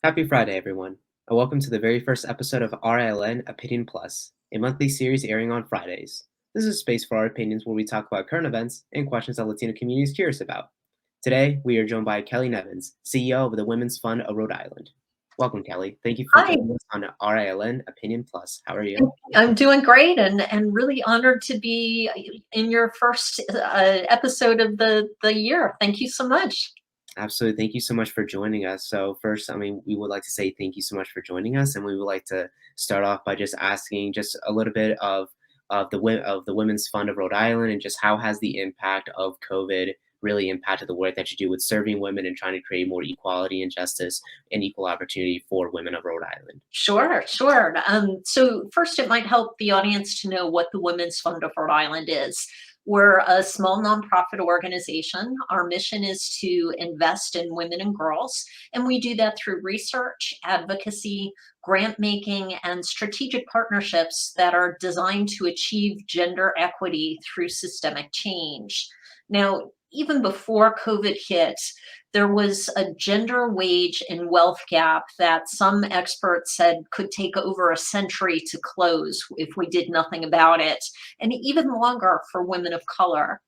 Happy Friday, everyone, and welcome to the very first episode of RILN Opinion Plus, a monthly series airing on Fridays. This is a space for our opinions where we talk about current events and questions that Latino community is curious about. Today, we are joined by Kelly Nevins, CEO of the Women's Fund of Rhode Island. Welcome, Kelly. Thank you for Hi, joining us on RILN Opinion Plus. How are you? I'm doing great and really honored to be in your first episode of the year. Thank you so much. Absolutely. Thank you so much for joining us. So first, we would like to say thank you so much for joining us, and we would like to start off by just asking just a little bit of the Women's Fund of Rhode Island, and just how has the impact of COVID really impacted the work that you do with serving women and trying to create more equality and justice and equal opportunity for women of Rhode Island. Sure. So first, it might help the audience to know what the Women's Fund of Rhode Island is. We're a small nonprofit organization. Our mission is to invest in women and girls, and we do that through research, advocacy, grant making, and strategic partnerships that are designed to achieve gender equity through systemic change. Now, even before COVID hit, there was a gender wage and wealth gap that some experts said could take over a century to close if we did nothing about it, and even longer for women of color.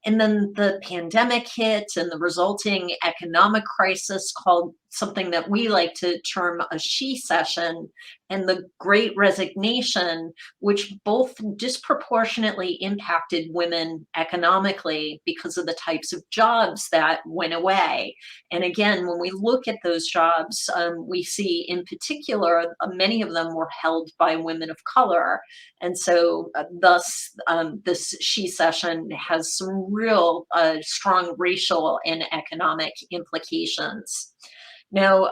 And then the pandemic hit, and the resulting economic crisis, called something that we like to term a she-cession, and the Great Resignation, which both disproportionately impacted women economically because of the types of jobs that went away. And again, when we look at those jobs, we see in particular many of them were held by women of color. And so, thus, this she session has some real strong racial and economic implications. Now,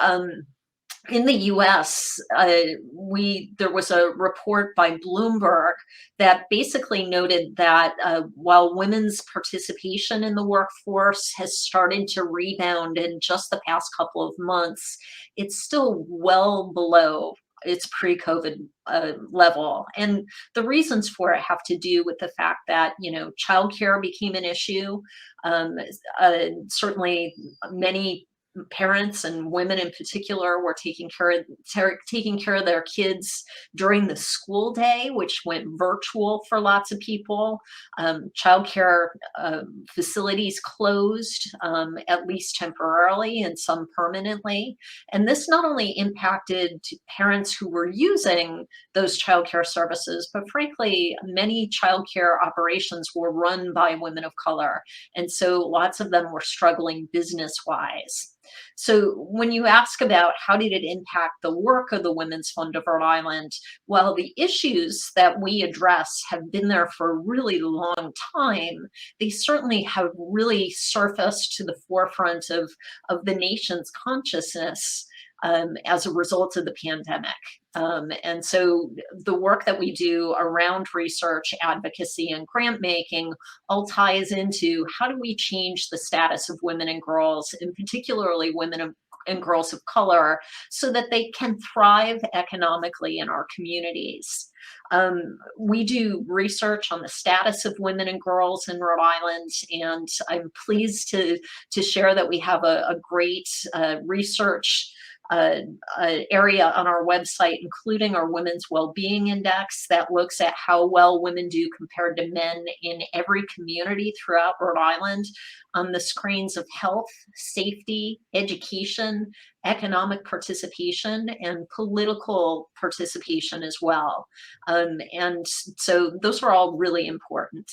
in the US, there was a report by Bloomberg that basically noted that while women's participation in the workforce has started to rebound in just the past couple of months, it's still well below its pre-COVID level. And the reasons for it have to do with the fact that, childcare became an issue. Certainly, many parents and women in particular were taking care of their kids during the school day, which went virtual for lots of people. Childcare facilities closed, at least temporarily and some permanently. And this not only impacted parents who were using those childcare services, but frankly, many childcare operations were run by women of color. And so lots of them were struggling business wise. So when you ask about how did it impact the work of the Women's Fund of Rhode Island, well, the issues that we address have been there for a really long time. They certainly have really surfaced to the forefront of the nation's consciousness as a result of the pandemic. And so the work that we do around research, advocacy, and grant making all ties into how do we change the status of women and girls, and particularly women and girls of color, so that they can thrive economically in our communities. We do research on the status of women and girls in Rhode Island, and I'm pleased to share that we have a great research area on our website, including our Women's Wellbeing Index that looks at how well women do compared to men in every community throughout Rhode Island on the screens of health, safety, education, economic participation, and political participation as well. And so those are all really important.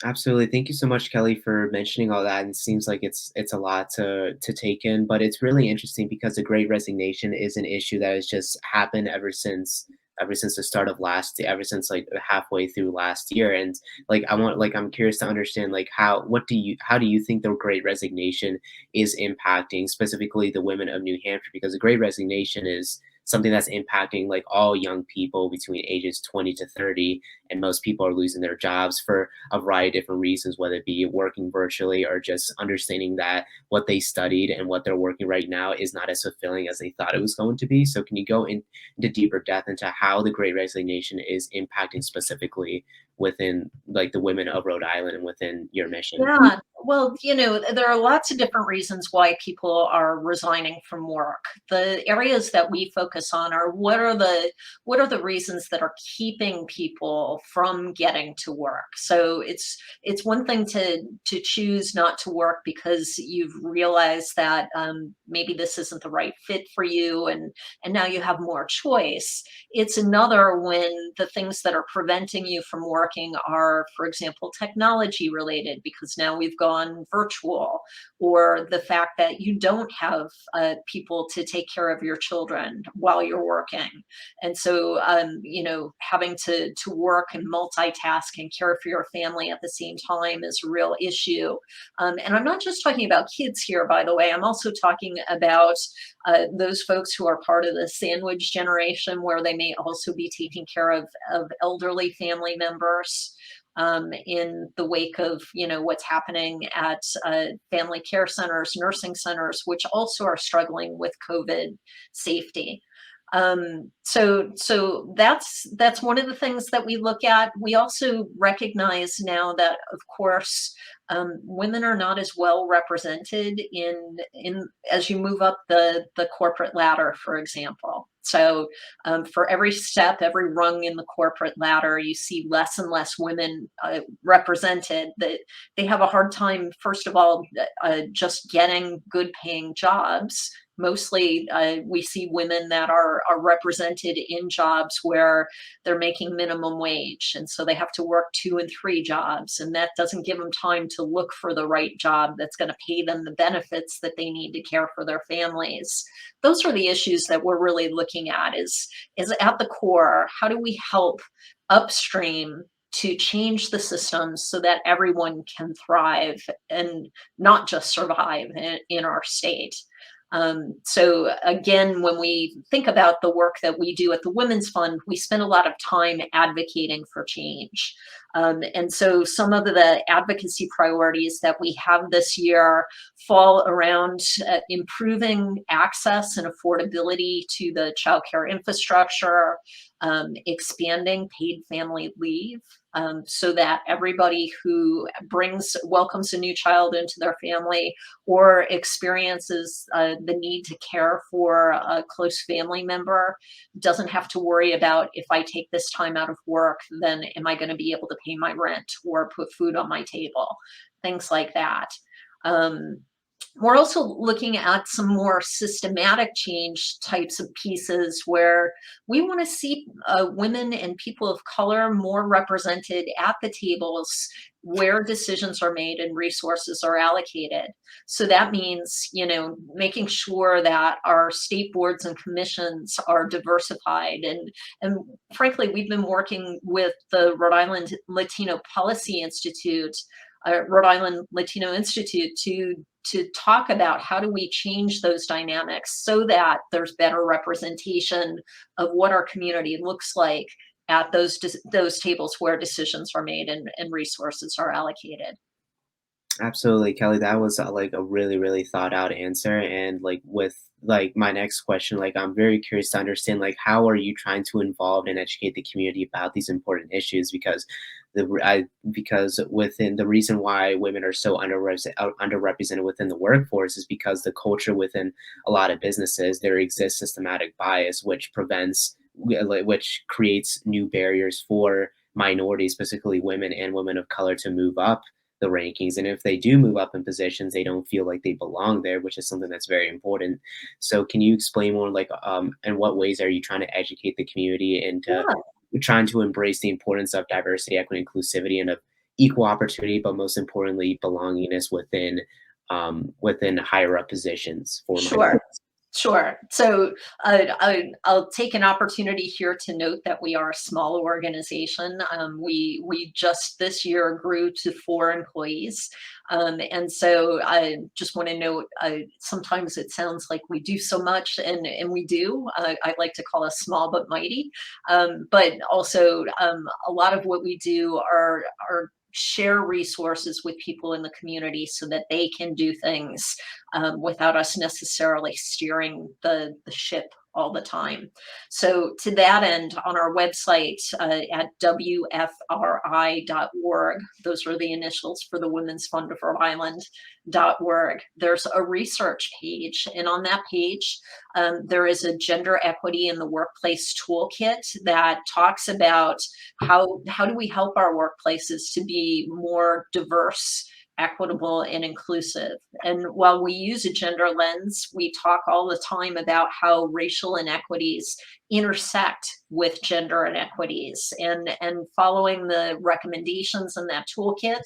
Absolutely. Thank you so much, Kelly, for mentioning all that. And it seems like it's a lot to take in, but it's really interesting because the Great Resignation is an issue that has just happened ever since the start of ever since like halfway through last year. And I'm curious to understand like how do you think the Great Resignation is impacting specifically the women of New Hampshire? Because the Great Resignation is something that's impacting like all young people between ages 20 to 30, and most people are losing their jobs for a variety of different reasons, whether it be working virtually or just understanding that what they studied and what they're working right now is not as fulfilling as they thought it was going to be. So can you go into deeper depth into how the Great Resignation is impacting specifically within like the women of Rhode Island and within your mission? Yeah, well, there are lots of different reasons why people are resigning from work. The areas that we focus on are what are the reasons that are keeping people from getting to work. So it's one thing to choose not to work because you've realized that maybe this isn't the right fit for you, and now you have more choice. It's another when the things that are preventing you from working are, for example, technology related, because now we've gone virtual, or the fact that you don't have people to take care of your children while you're working. And so, having to work and multitask and care for your family at the same time is a real issue. And I'm not just talking about kids here, by the way, I'm also talking about those folks who are part of the sandwich generation, where they may also be taking care of elderly family members in the wake of what's happening at family care centers, nursing centers, which also are struggling with COVID safety. So that's one of the things that we look at. We also recognize now that, of course, women are not as well represented in as you move up the corporate ladder, for example. So for every step, every rung in the corporate ladder, you see less and less women represented. That they have a hard time, first of all, just getting good paying jobs. Mostly, we see women that are represented in jobs where they're making minimum wage, and so they have to work 2 and 3 jobs, and that doesn't give them time to look for the right job that's going to pay them the benefits that they need to care for their families. Those are the issues that we're really looking at. Is at the core, how do we help upstream to change the systems so that everyone can thrive and not just survive in our state. So again, when we think about the work that we do at the Women's Fund, we spend a lot of time advocating for change. And so some of the advocacy priorities that we have this year fall around improving access and affordability to the childcare infrastructure, expanding paid family leave, so that everybody who welcomes a new child into their family or experiences the need to care for a close family member doesn't have to worry about, if I take this time out of work, then am I going to be able to pay my rent or put food on my table? Things like that. Um, we're also looking at some more systematic change types of pieces where we want to see women and people of color more represented at the tables where decisions are made and resources are allocated. So that means, making sure that our state boards and commissions are diversified. And frankly, we've been working with the Rhode Island Latino Policy Institute, Rhode Island Latino Institute, to talk about how do we change those dynamics so that there's better representation of what our community looks like at those tables where decisions are made and resources are allocated. Absolutely, Kelly. That was like a really, really thought out answer. And like with like my next question, like I'm very curious to understand like how are you trying to involve and educate the community about these important issues? Because because within the reason why women are so underrepresented within the workforce is because the culture within a lot of businesses there exists systematic bias which which creates new barriers for minorities, specifically women and women of color, to move up the rankings. And if they do move up in positions, they don't feel like they belong there, which is something that's very important. So can you explain more like in what ways are you trying to educate the community into Yeah. trying to embrace the importance of diversity, equity, inclusivity, and of equal opportunity, but most importantly, belongingness within higher up positions for Sure. minorities? Sure. So I'll take an opportunity here to note that we are a small organization. We just this year grew to 4 employees, and so I just want to note. Sometimes it sounds like we do so much, and we do. I like to call us small but mighty, but also a lot of what we do are share resources with people in the community so that they can do things without us necessarily steering the ship all the time. So to that end, on our website at wfri.org, those are the initials for the Women's Fund of Rhode Island.org, there's a research page. And on that page, there is a gender equity in the workplace toolkit that talks about how do we help our workplaces to be more diverse, equitable, and inclusive. And while we use a gender lens, we talk all the time about how racial inequities intersect with gender inequities. And following the recommendations in that toolkit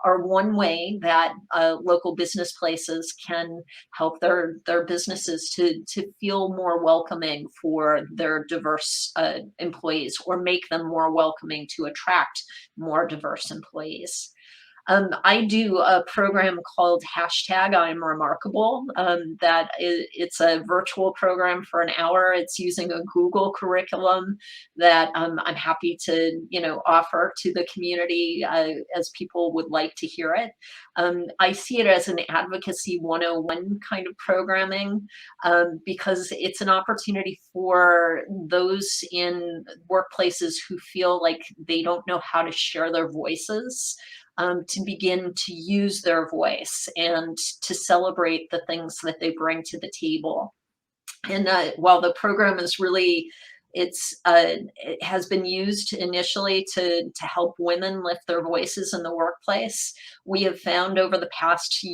are one way that local business places can help their businesses to feel more welcoming for their diverse employees, or make them more welcoming to attract more diverse employees. I do a program called hashtag I'm Remarkable. It's a virtual program for an hour. It's using a Google curriculum that I'm happy to offer to the community as people would like to hear it. I see it as an advocacy 101 kind of programming, because it's an opportunity for those in workplaces who feel like they don't know how to share their voices, to begin to use their voice and to celebrate the things that they bring to the table. And while the program is really, it has been used initially to help women lift their voices in the workplace, we have found over the past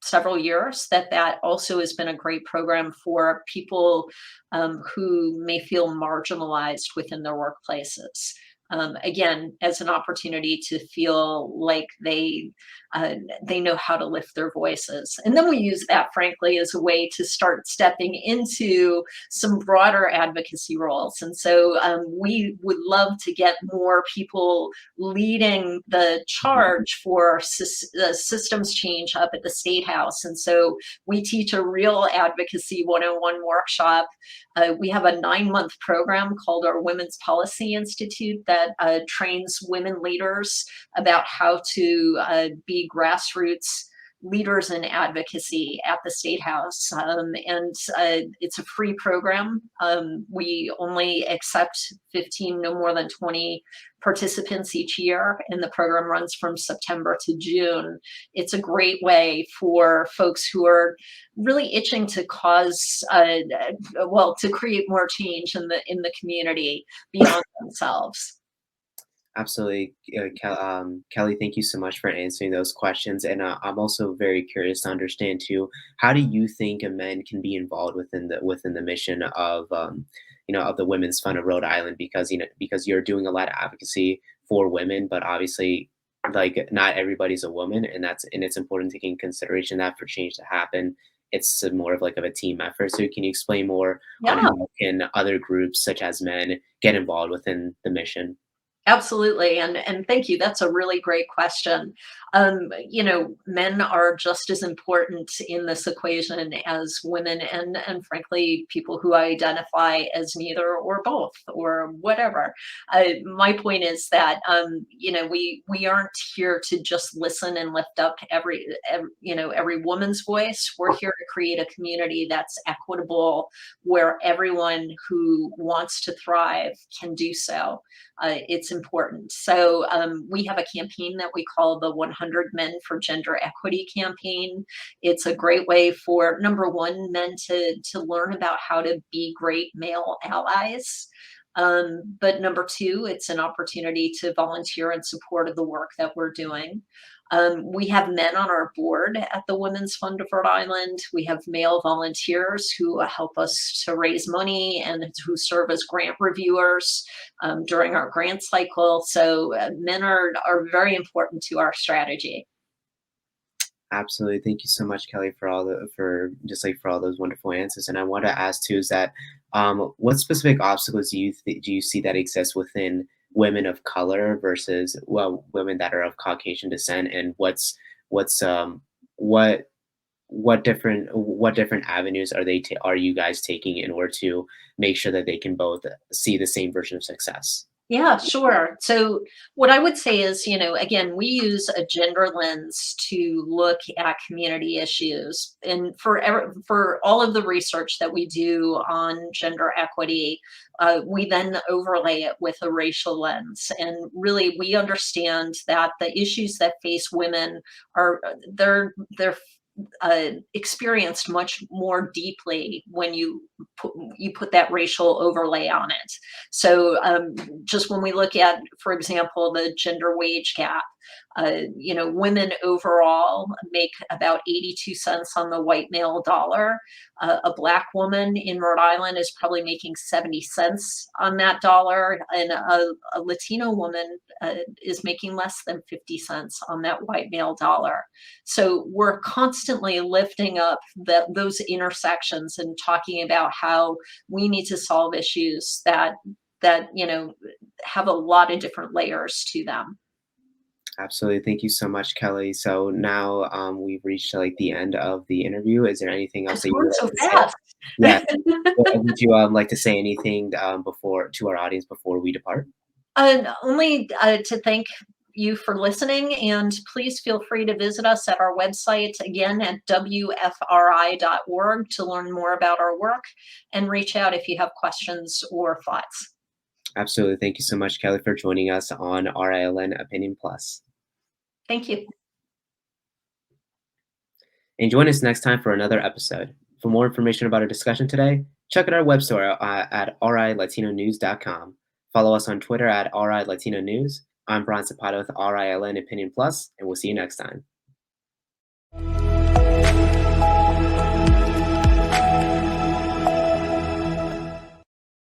several years that that also has been a great program for people who may feel marginalized within their workplaces. Again, as an opportunity to feel like they know how to lift their voices. And then we use that, frankly, as a way to start stepping into some broader advocacy roles. And so we would love to get more people leading the charge for systems change up at the State House. And so we teach a real advocacy 101 workshop. We have a 9-month program called our Women's Policy Institute that trains women leaders about how to be grassroots leaders in advocacy at the State House. It's a free program. We only accept 15, no more than 20 participants each year, and the program runs from September to June. It's a great way for folks who are really itching to to create more change in the community beyond themselves. Absolutely, Kelly. Thank you so much for answering those questions, and I'm also very curious to understand too. How do you think men can be involved within the mission of of the Women's Fund of Rhode Island? Because because you're doing a lot of advocacy for women, but obviously, like not everybody's a woman, and it's important to take in consideration that for change to happen, it's more of like of a team effort. So can you explain more on Yeah. how can other groups such as men get involved within the mission? Absolutely, and thank you. That's a really great question. Men are just as important in this equation as women, and frankly, people who identify as neither or both or whatever. My point is that we aren't here to just listen and lift up every woman's voice. We're here to create a community that's equitable, where everyone who wants to thrive can do so. It's important. So we have a campaign that we call the 100 Men for Gender Equity campaign. It's a great way for, number one, men to learn about how to be great male allies. But number two, it's an opportunity to volunteer in support of the work that we're doing. We have men on our board at the Women's Fund of Rhode Island. We have male volunteers who help us to raise money and who serve as grant reviewers during our grant cycle. So men are very important to our strategy. Absolutely. Thank you so much, Kelly, for for all those wonderful answers. And I want to ask too is that what specific obstacles do you see that exist within women of color versus women that are of Caucasian descent, and what's what what different avenues are you guys taking in order to make sure that they can both see the same version of success? Yeah, sure. So, what I would say is, again, we use a gender lens to look at community issues. And for all of the research that we do on gender equity, we then overlay it with a racial lens. And really, we understand that the issues that face women are they're experienced much more deeply when you put that racial overlay on it. So just when we look at, for example, the gender wage gap, women overall make about 82 cents on the white male dollar. A black woman in Rhode Island is probably making 70 cents on that dollar, and a Latino woman is making less than 50 cents on that white male dollar. So we're constantly lifting up those intersections and talking about how we need to solve issues that have a lot of different layers to them. Absolutely. Thank you so much, Kelly. So now we've reached like the end of the interview. Is there anything else It's that you going would so like to say? fast. Yeah. Would you like to say anything before to our audience before we depart? Only to thank you for listening, and please feel free to visit us at our website again at wfri.org to learn more about our work and reach out if you have questions or thoughts. Absolutely. Thank you so much, Kelly, for joining us on RILN Opinion Plus. Thank you. And join us next time for another episode. For more information about our discussion today, check out our website at rilatinonews.com. Follow us on Twitter at RILatinoNews. I'm Brian Zapata with RILN Opinion Plus, and we'll see you next time.